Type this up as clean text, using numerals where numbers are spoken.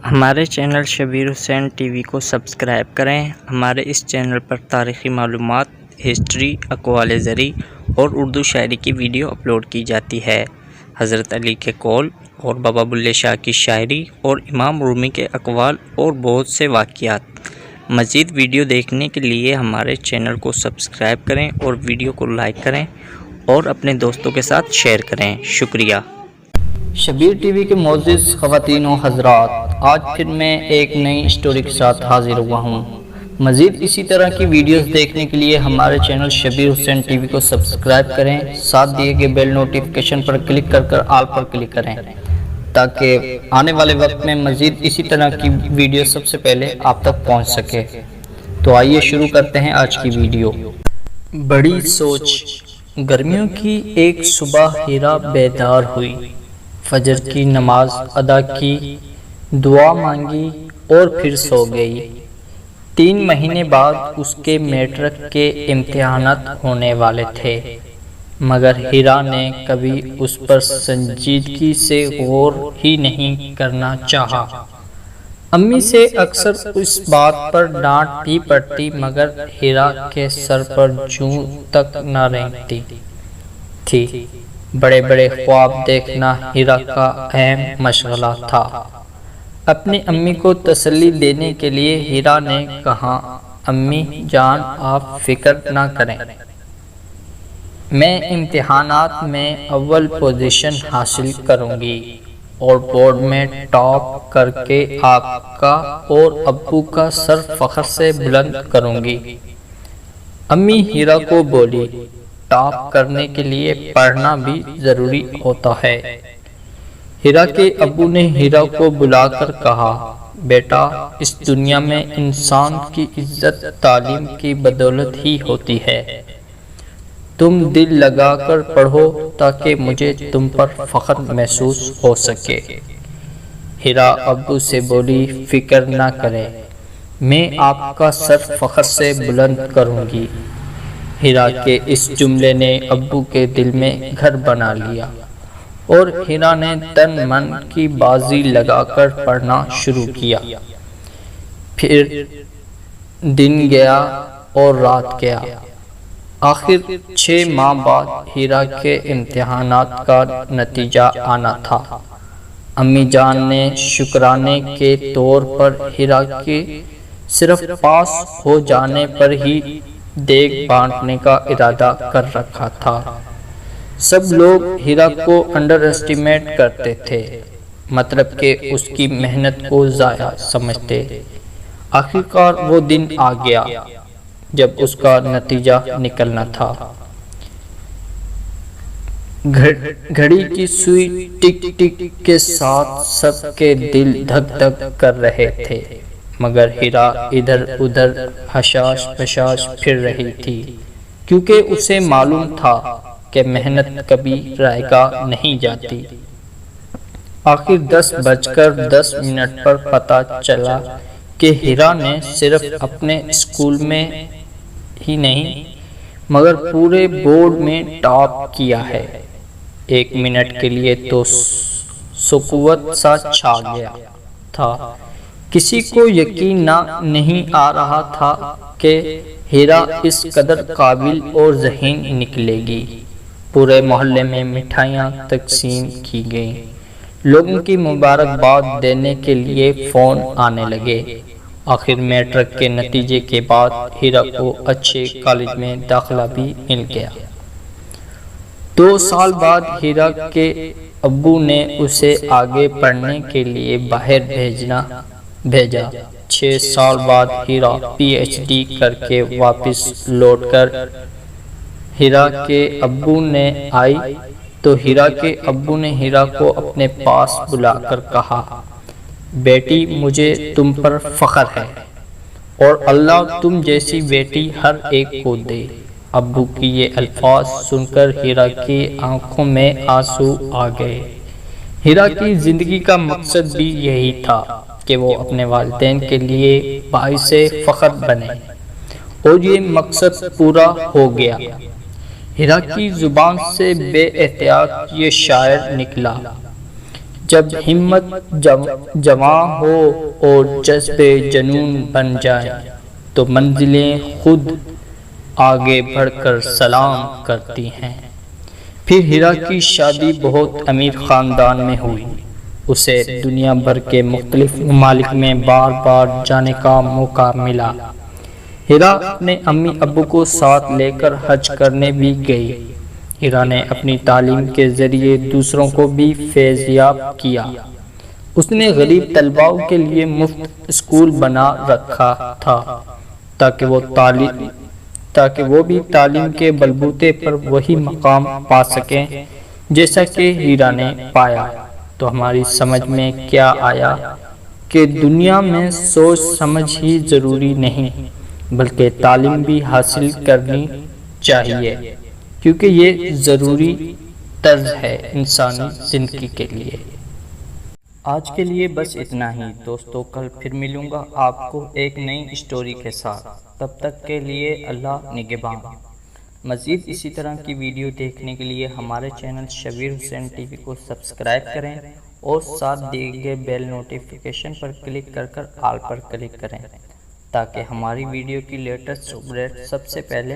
ہمارے چینل شبیر حسین T V کو subscribe کریں۔ ہمارے اس چینل پر تاریخی معلومات، ہسٹری، اقوال زرعی اور اردو شاعری کی ویڈیو اپلوڈ کی جاتی ہے۔ حضرت علی کے قول اور بابا بلے شاہ کی شاعری اور امام رومی کے اقوال اور بہت سے واقعات۔ مزید ویڈیو دیکھنے کے لیے ہمارے چینل کو سبسکرائب کریں اور ویڈیو کو لائک کریں اور اپنے دوستوں کے ساتھ شیئر کریں۔ شکریہ۔ شبیر ٹی وی کے معزز خواتین و حضرات، آج پھر میں ایک نئی اسٹوری کے ساتھ حاضر ہوا ہوں۔ مزید اسی طرح کی ویڈیوز دیکھنے کے لیے ہمارے چینل شبیر حسین ٹی وی کو سبسکرائب کریں، ساتھ دیے گئے بیل نوٹیفیکیشن پر کلک کر آل پر کلک کریں تاکہ آنے والے وقت میں مزید اسی طرح کی ویڈیو سب سے پہلے آپ تک پہنچ سکے۔ تو آئیے شروع کرتے ہیں آج کی ویڈیو۔ بڑی سوچ۔ گرمیوں کی ایک صبح ہیرا بیدار ہوئی، فجر کی نماز ادا کی، دعا مانگی اور پھر سو گئی۔ 3 مہینے بعد اس کے میٹرک کے امتحانات ہونے والے تھے، مگر ہیرا نے کبھی اس پر سنجیدگی سے غور ہی نہیں کرنا چاہا۔ امی سے اکثر اس بات پر ڈانٹ بھی پڑتی، مگر ہیرا کے سر پر جوں تک نہ رینگتی تھی۔ بڑے بڑے خواب دیکھنا ہیرا کا اہم مشغلہ تھا۔ اپنی امی کو تسلی دینے کے لیے ہیرا نے کہا، امی جان آپ فکر نہ کریں، میں امتحانات میں اول پوزیشن حاصل کروں گی اور بورڈ میں ٹاپ کر کے آپ کا اور ابو کا سر فخر سے بلند کروں گی۔ امی ہیرا کو بولی، ٹاپ کرنے کے لیے پڑھنا بھی ضروری ہوتا ہے۔ ہیرا کے ابو نے ہیرا کو بلا کر کہا، بیٹا اس دنیا میں انسان کی عزت تعلیم کی بدولت ہی ہوتی ہے، تم دل لگا کر پڑھو تاکہ مجھے تم پر فخر محسوس ہو سکے۔ ہیرا ابو سے بولی، فکر نہ کریں، میں آپ کا سر فخر سے بلند کروں گی۔ ہیرا کے اس جملے نے ابو کے دل میں گھر بنا لیا اور ہیرا نے تن من کی بازی لگا کر پڑھنا شروع کیا۔ پھر دن گیا اور رات گیا۔ آخر 6 ماہ بعد ہیرا کے امتحانات کا نتیجہ آنا تھا۔ امی جان نے شکرانے کے طور پر ہیرا کے صرف پاس ہو جانے پر ہی دیگ بانٹنے کا ارادہ کر رکھا تھا۔ سب لوگ ہیرا کو انڈر اسٹیمیٹ کرتے تھے، مطلب کہ اس کی محنت کو ضائع سمجھتے۔ آخرکار وہ دن آ گیا جب اس کا نتیجہ نکلنا تھا۔ گھڑی کی سوئی ٹک ٹک کے ساتھ سب کے دل دھک دھک کر رہے تھے، مگر ہیرا ادھر ادھر حشاش بشاش پھر رہی تھی، کیونکہ اسے معلوم تھا کہ محنت کبھی رائے گاہ نہیں جاتی۔ آخر 10:10 پر پتہ چلا کہ ہیرا نے صرف اپنے اسکول میں ہی نہیں مگر پورے بورڈ میں ٹاپ کیا ہے۔ 1 منٹ کے لیے تو سکوت سا چھا گیا تھا۔ کسی کو یقین نہیں آ رہا تھا کہ ہیرا اس قدر قابل اور ذہین نکلے گی۔ پورے محلے میں مٹھائیاں تقسیم کی گئیں، لوگوں کی مبارکباد دینے کے لیے فون آنے لگے۔ آخر میٹرک کے نتیجے کے بعد ہیرا کو اچھے کالج میں داخلہ بھی مل گیا۔ 2 سال بعد ہیرا کے ابو نے اسے آگے پڑھنے کے لیے باہر بھیجا۔ 6 سال بعد ہیرا پی ایچ ڈی کر کے واپس لوٹ کر ہیرا کے ابو نے آئی تو ہیرا کے ابو نے ہیرا کو اپنے پاس بلا کر کہا، بیٹی مجھے تم پر فخر ہے اور اللہ تم جیسی بیٹی ہر ایک کو دے۔ ابو کی یہ الفاظ سن کر ہیرا کی آنکھوں میں آنسو آ گئے۔ ہیرا کی زندگی کا مقصد بھی یہی تھا کہ وہ اپنے والدین کے لیے باعث فخر بنے، اور یہ مقصد پورا ہو گیا۔ ہیرا کی زبان سے بے احتیاط یہ شعر نکلا، جب ہمت جواں ہو اور جذب جنون بن جائے تو منزلیں خود آگے بڑھ کر سلام کرتی ہیں۔ پھر ہیرا کی شادی بہت امیر خاندان میں ہوئی۔ اسے دنیا بھر کے مختلف ممالک میں بار بار جانے کا موقع ملا۔ ہیرا اپنے امی ابو کو ساتھ لے کر حج کرنے بھی گئی۔ ہیرا نے اپنی تعلیم کے ذریعے دوسروں کو بھی فیضیاب کیا۔ اس نے غریب طلباء کے لیے مفت اسکول بنا رکھا تھا تاکہ وہ بھی تعلیم کے بلبوتے پر وہی مقام پا سکیں جیسا کہ ہیرا نے پایا۔ تو ہماری سمجھ میں کیا آیا کہ دنیا میں سوچ سمجھ ہی ضروری نہیں بلکہ تعلیم بھی حاصل کرنی چاہیے، کیونکہ یہ ضروری طرز ہے انسانی زندگی کے لیے۔ آج کے لیے بس اتنا ہی دوستو، کل پھر ملوں گا آپ کو ایک نئی اسٹوری کے ساتھ۔ تب تک کے لیے اللہ نگہباں۔ مزید اسی طرح کی ویڈیو دیکھنے کے لیے ہمارے چینل شبیر حسین ٹی وی کو سبسکرائب کریں اور ساتھ دیے گئے بیل نوٹیفیکیشن پر کلک کر آل پر کلک کریں تاکہ ہماری ویڈیو کی لیٹسٹ اپڈیٹ سب سے پہلے